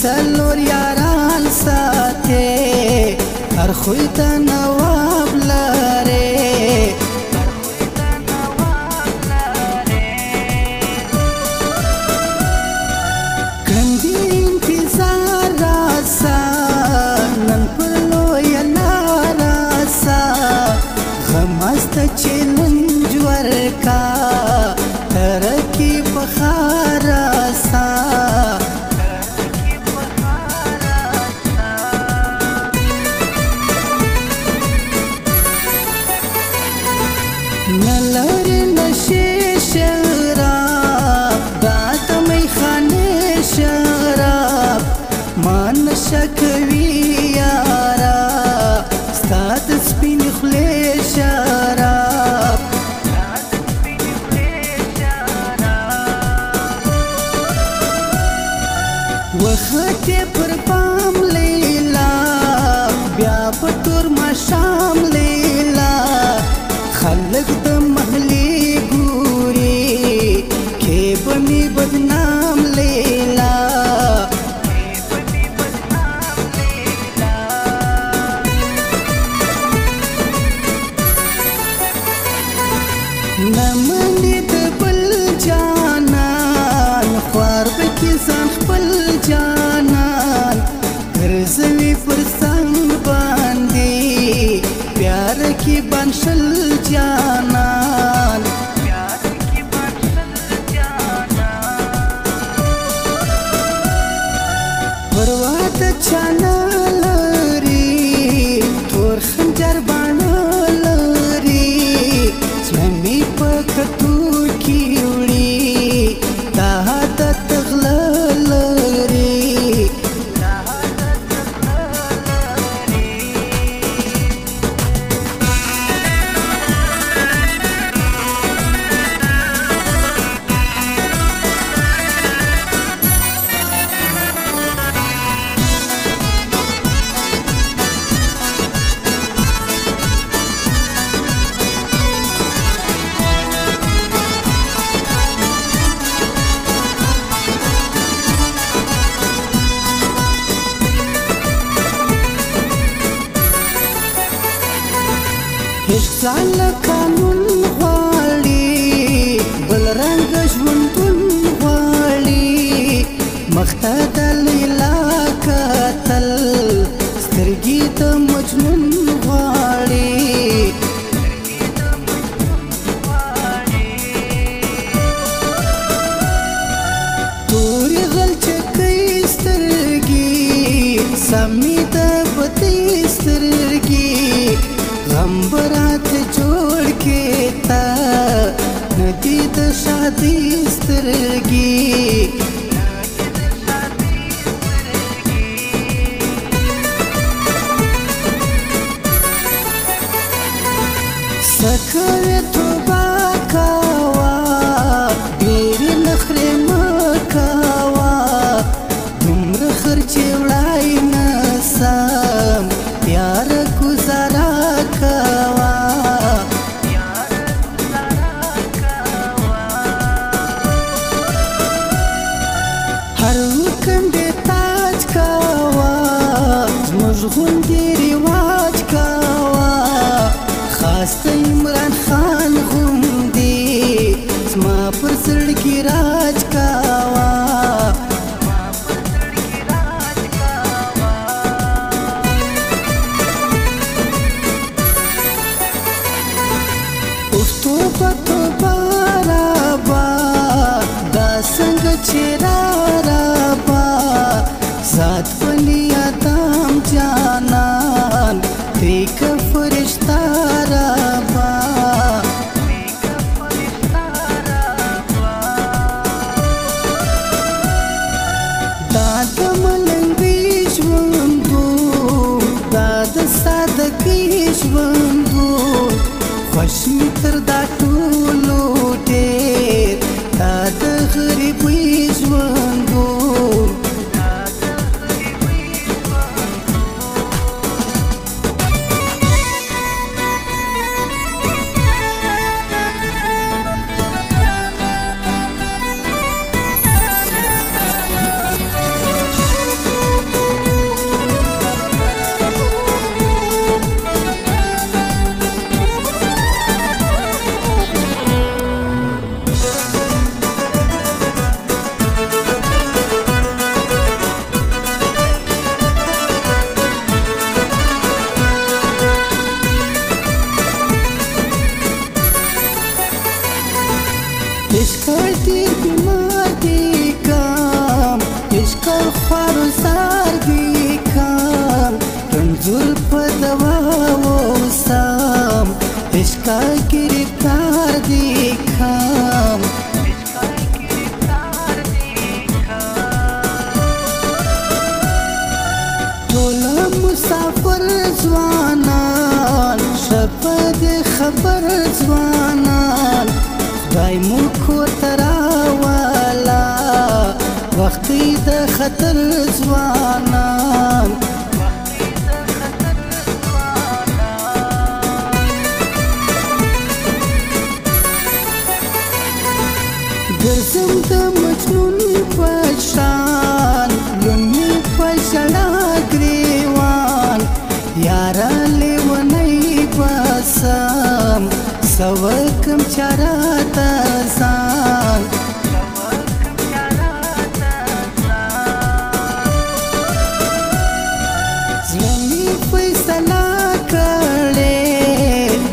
څلور یاران ساتي هر خوی ته نواب لري کندي انتظار راسا نن پر لویه لار راسا غمسته چیلنج ورکا ترکی بخار راسا نلری نشی شراب دات می خانه شراب ما نشکوی یارا ستاد سپین خلی شراب وخت پر پام لیلا بیا پتور ما شام لیلا خلق د محلی ګوري کې بني بدنام لیلا نمنې د بل جانان خوار پکې ځان خپل جانان ګرځوي پر څنګ باندې प्यार की बंशल जानन परवात चनलरी तोर खंजर बाणलरी स्लमी पकतू की उड़ी ताहत तगललरी ځان قانون غواړي بل رنګ ژوندون غواړي مخته د لیلا کتل سترګې د مجنون غواړي تورې غلچکۍ سترګې سمې د بدۍ سترګې غم برات جوړ کې تا ندی د شادي سترګې سکوي توبه کوا ډېرې نخرې مه کوا دومره خرچې وړای نه سم یاره ګزاره کوا هر وکنډې تاج کوا زموږ غوندې رواج کوا خاص د عمران خان غوندې زما پر زړګي راج کوا توبه توبه رابا دا څنګه چې رابا ذات بني آدم جانان تریک فرشتہ رابا دا د ملنګي ژوندو دا د سادګي ژوندو خوش می تر دا ټولو ډېر دا د غریبۍ ژوندو عشق دې بیمار دی کام عشق خوارو زار دی کام رنځور په دوا وسام عشق گرفتار دی کام مسافر ځوانان شپه خبر ځوانان خدای مو کور ته راولا وختي د خطر ځوانان ګرځم د مجنون په شان لومې په ژړا یارا لیونی بسام سوکم چراتا سان زلمی فیصلہ کړې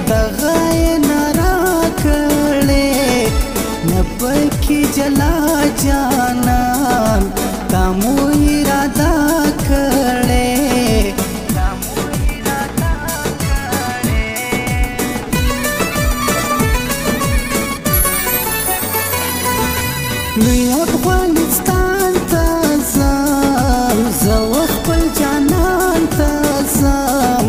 دغای نارا کړې نپکی جلا جانان تامو اراده کړې لوی افغانستان ته ځم زه خپل جانان ته ځم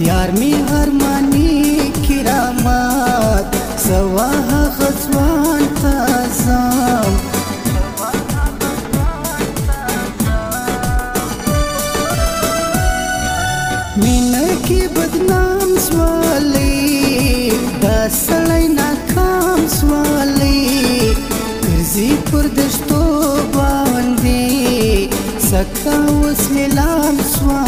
یار مې ارماني کرامات زه هغه ځوان ته ځم مینه کې بدنام سوالی دا سړی ناکام سوالی زی پر دشتو باندې سکا اوس ملام سوا